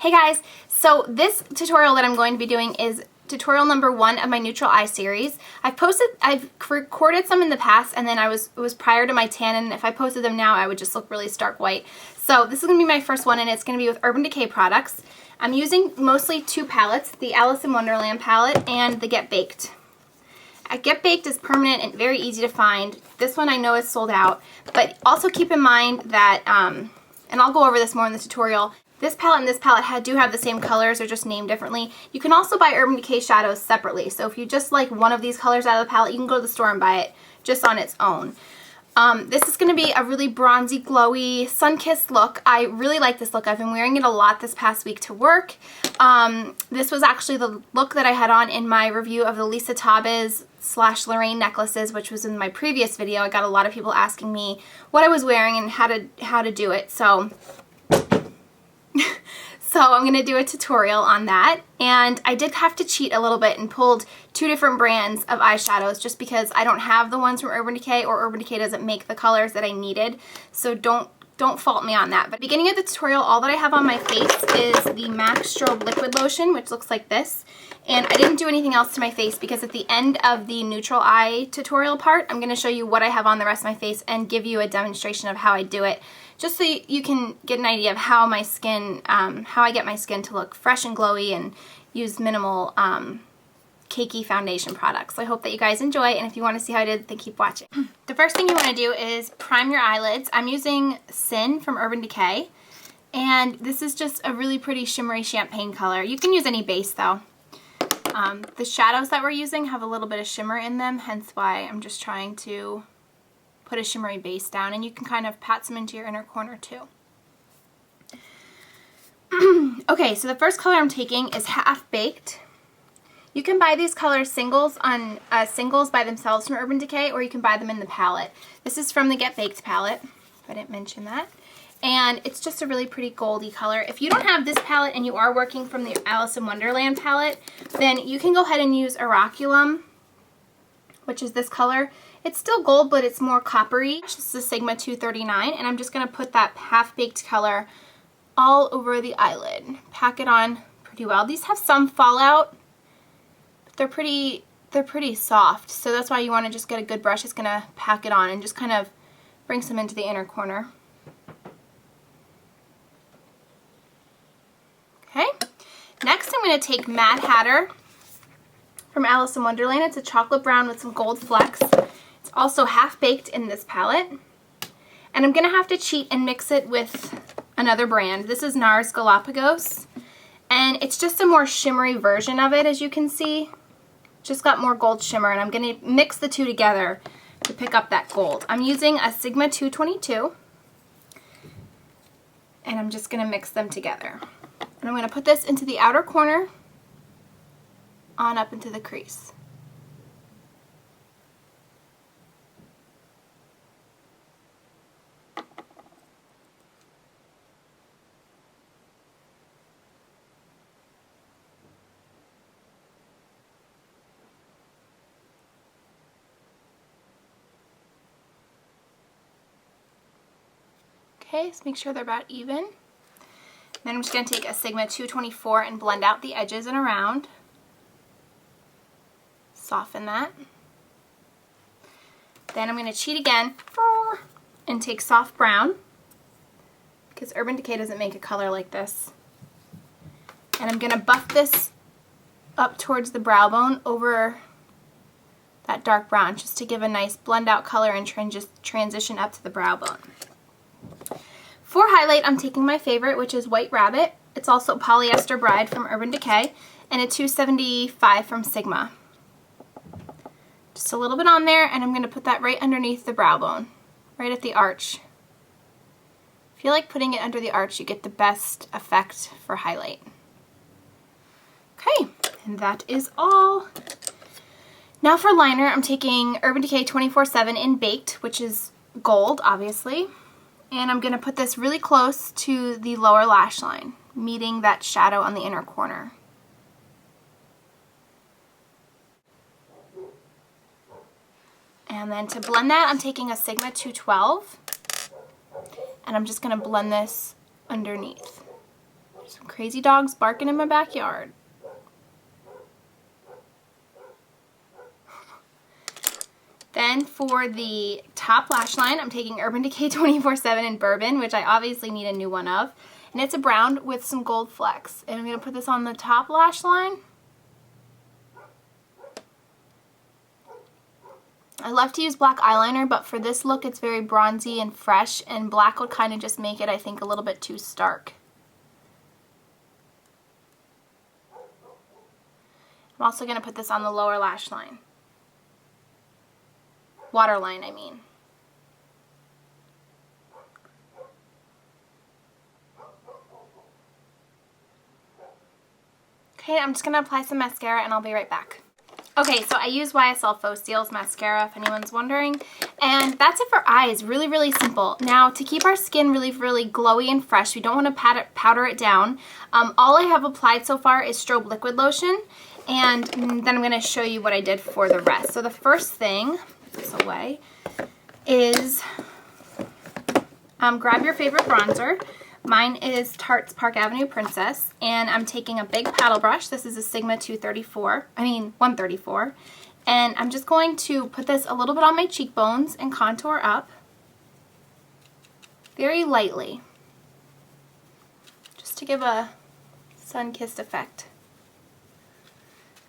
Hey guys, so this tutorial that I'm going to be doing is tutorial number 1 of my neutral eye series. I've recorded some in the past, and then it was prior to my tan, and if I posted them now I would just look really stark white. So this is going to be my first one, and it's going to be with Urban Decay products. I'm using mostly 2 palettes, the Alice in Wonderland palette and the Get Baked. Get Baked is permanent and very easy to find. This one I know is sold out, but also keep in mind that, and I'll go over this more in the tutorial, this palette and this palette do have the same colors, they're just named differently. You can also buy Urban Decay shadows separately, so if you just like one of these colors out of the palette, you can go to the store and buy it just on its own. This is going to be a really bronzy, glowy, sun-kissed look. I really like this look. I've been wearing it a lot this past week to work. This was actually the look that I had on in my review of the Lisa Taubes / Lorraine necklaces, which was in my previous video. I got a lot of people asking me what I was wearing and how to do it. So I'm going to do a tutorial on that, and I did have to cheat a little bit and pulled 2 different brands of eyeshadows just because I don't have the ones from Urban Decay, or Urban Decay doesn't make the colors that I needed, so don't fault me on that. But beginning of the tutorial, all that I have on my face is the MAC Strobe Liquid Lotion, which looks like this, and I didn't do anything else to my face because at the end of the neutral eye tutorial part, I'm going to show you what I have on the rest of my face and give you a demonstration of how I do it, just so you can get an idea of how my skin, how I get my skin to look fresh and glowy and use minimal cakey foundation products. So I hope that you guys enjoy, and if you want to see how I did, then keep watching. The first thing you want to do is prime your eyelids. I'm using Sin from Urban Decay, and this is just a really pretty shimmery champagne color. You can use any base though. The shadows that we're using have a little bit of shimmer in them, hence why I'm just trying to put a shimmery base down, and you can kind of pat some into your inner corner too. Okay, so the first color I'm taking is Half Baked. You can buy these colors singles by themselves from Urban Decay, or you can buy them in the palette. This is from the Get Baked palette, if I didn't mention that. And it's just a really pretty goldy color. If you don't have this palette and you are working from the Alice in Wonderland palette, then you can go ahead and use Oraculum, which is this color. It's still gold, but it's more coppery. This is the Sigma 239, and I'm just going to put that half-baked color all over the eyelid. Pack it on pretty well. These have some fallout, but they're pretty soft, so that's why you want to just get a good brush. It's going to pack it on and just kind of bring some into the inner corner. Okay, next I'm going to take Mad Hatter from Alice in Wonderland. It's a chocolate brown with some gold flecks. It's also half-baked in this palette. And I'm going to have to cheat and mix it with another brand. This is NARS Galapagos. And it's just a more shimmery version of it, as you can see. Just got more gold shimmer, and I'm going to mix the two together to pick up that gold. I'm using a Sigma 222. And I'm just going to mix them together. And I'm going to put this into the outer corner, on up into the crease. Okay, so make sure they're about even. Then I'm just going to take a Sigma 224 and blend out the edges and around. Soften that. Then I'm going to cheat again and take soft brown, because Urban Decay doesn't make a color like this. And I'm going to buff this up towards the brow bone over that dark brown, just to give a nice blend out color and transition up to the brow bone. For highlight, I'm taking my favorite, which is White Rabbit. It's also Polyester Bride from Urban Decay, and a 275 from Sigma. Just a little bit on there, and I'm going to put that right underneath the brow bone, right at the arch. I feel like putting it under the arch, you get the best effect for highlight. Okay, and that is all. Now for liner, I'm taking Urban Decay 24/7 in Baked, which is gold, obviously. And I'm going to put this really close to the lower lash line, meeting that shadow on the inner corner. And then to blend that, I'm taking a Sigma 212, and I'm just going to blend this underneath. Some crazy dogs barking in my backyard. Then for the top lash line, I'm taking Urban Decay 24/7 in Bourbon, which I obviously need a new one of. And it's a brown with some gold flecks. And I'm going to put this on the top lash line. I love to use black eyeliner, but for this look it's very bronzy and fresh, and black would kind of just make it, I think, a little bit too stark. I'm also going to put this on the lower lash line. Waterline, I mean. Okay, I'm just going to apply some mascara and I'll be right back. Okay, so I use YSL Faux Seals mascara, if anyone's wondering. And that's it for eyes. Really, really simple. Now, to keep our skin really, really glowy and fresh, we don't want to powder it down. All I have applied so far is strobe liquid lotion. And then I'm going to show you what I did for the rest. So the first thing, put this away, is grab your favorite bronzer. Mine is Tarte's Park Avenue Princess, and I'm taking a big paddle brush. This is a Sigma 134, and I'm just going to put this a little bit on my cheekbones and contour up very lightly, just to give a sun-kissed effect.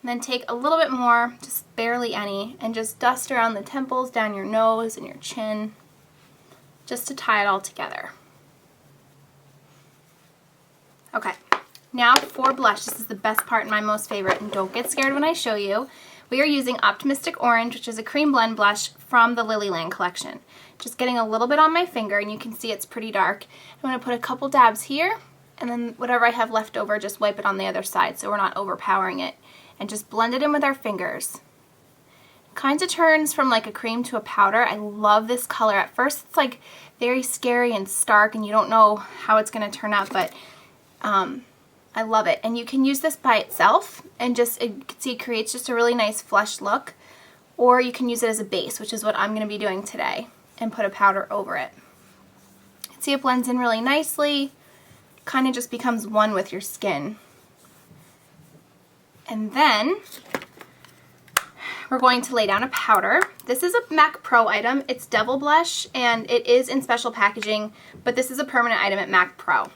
And then take a little bit more, just barely any, and just dust around the temples, down your nose and your chin, just to tie it all together. Okay, now for blush. This is the best part and my most favorite, and don't get scared when I show you. We are using Optimistic Orange, which is a cream blend blush from the Lilyland collection. Just getting a little bit on my finger, and you can see it's pretty dark. I'm going to put a couple dabs here, and then whatever I have left over, just wipe it on the other side so we're not overpowering it. And just blend it in with our fingers. Kind of turns from like a cream to a powder. I love this color. At first it's like very scary and stark, and you don't know how it's going to turn out, but I love it. And you can use this by itself and just, you can see it creates just a really nice flush look, or you can use it as a base, which is what I'm going to be doing today, and put a powder over it. You can see it blends in really nicely, kind of just becomes one with your skin. And then we're going to lay down a powder. This is a MAC Pro item. It's Devil Blush, and it is in special packaging, but this is a permanent item at MAC Pro.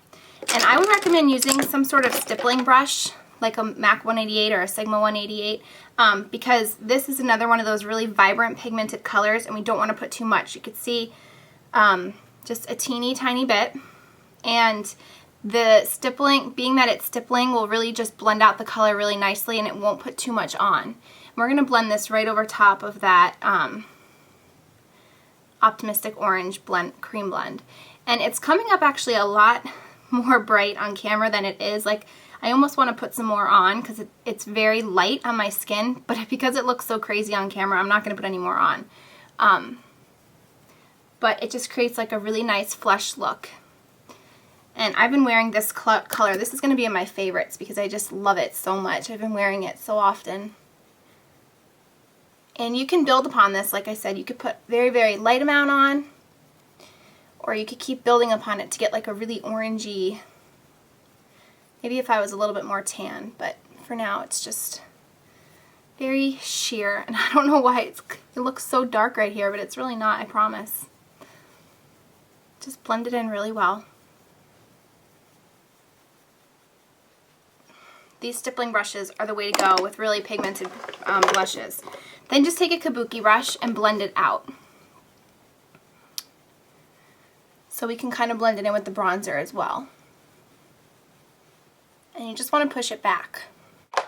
And I would recommend using some sort of stippling brush, like a MAC 188 or a Sigma 188, because this is another one of those really vibrant pigmented colors, and we don't want to put too much. You could see just a teeny tiny bit, and the stippling, being that it's stippling, will really just blend out the color really nicely, and it won't put too much on. And we're going to blend this right over top of that Optimistic Orange cream blend. And it's coming up actually a lot more bright on camera than it is. Like, I almost want to put some more on because it's very light on my skin, but because it looks so crazy on camera, I'm not going to put any more on. But it just creates like a really nice flush look. And I've been wearing this color. This is going to be in my favorites because I just love it so much. I've been wearing it so often. And you can build upon this. Like I said, you could put very, very light amount on, or you could keep building upon it to get like a really orangey, maybe if I was a little bit more tan, but for now it's just very sheer. And I don't know why it looks so dark right here, but it's really not, I promise. Just blend it in really well. These stippling brushes are the way to go with really pigmented blushes. Then just take a kabuki brush and blend it out. So we can kind of blend it in with the bronzer as well. And you just want to push it back.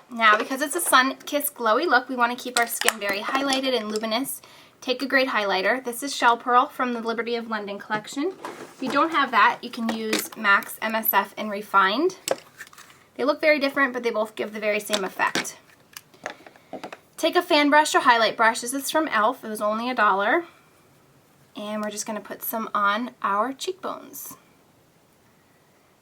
Now, because it's a sun-kissed glowy look, we want to keep our skin very highlighted and luminous. Take a great highlighter. This is Shell Pearl from the Liberty of London collection. If you don't have that, you can use MAC's MSF and Refined. They look very different, but they both give the very same effect. Take a fan brush or highlight brush. This is from e.l.f. It was only $1. And we're just going to put some on our cheekbones.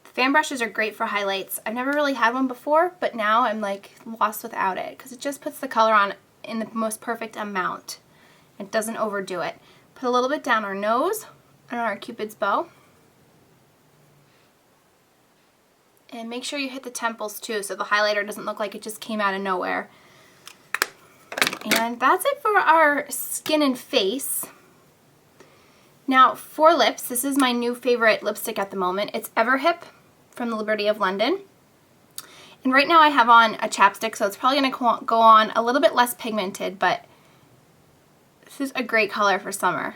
The fan brushes are great for highlights. I've never really had one before, but now I'm like lost without it because it just puts the color on in the most perfect amount. It doesn't overdo it. Put a little bit down our nose and our Cupid's bow. And make sure you hit the temples too so the highlighter doesn't look like it just came out of nowhere. And that's it for our skin and face. Now for lips, this is my new favorite lipstick at the moment. It's Everhip from the Liberty of London. And right now I have on a chapstick, so it's probably going to go on a little bit less pigmented, but this is a great color for summer.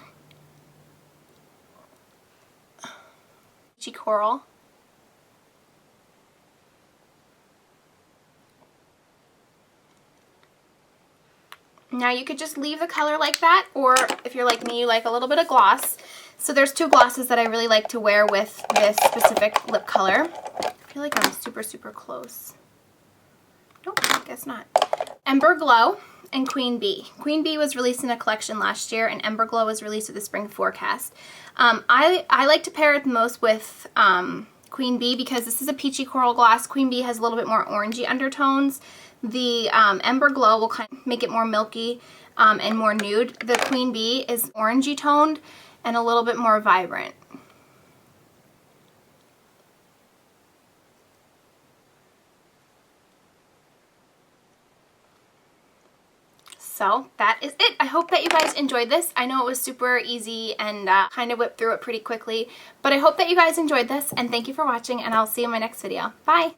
Peachy Coral. Now you could just leave the color like that, or if you're like me, you like a little bit of gloss. So there's two glosses that I really like to wear with this specific lip color. I feel like I'm super, super close. Nope, I guess not. Ember Glow and Queen Bee. Queen Bee was released in a collection last year, and Ember Glow was released with the Spring Forecast. I like to pair it most with Queen Bee because this is a peachy coral gloss. Queen Bee has a little bit more orangey undertones. The Ember Glow will kind of make it more milky and more nude. The Queen Bee is orangey toned and a little bit more vibrant. So that is it. I hope that you guys enjoyed this. I know it was super easy and kind of whipped through it pretty quickly, but I hope that you guys enjoyed this, and thank you for watching, and I'll see you in my next video. Bye!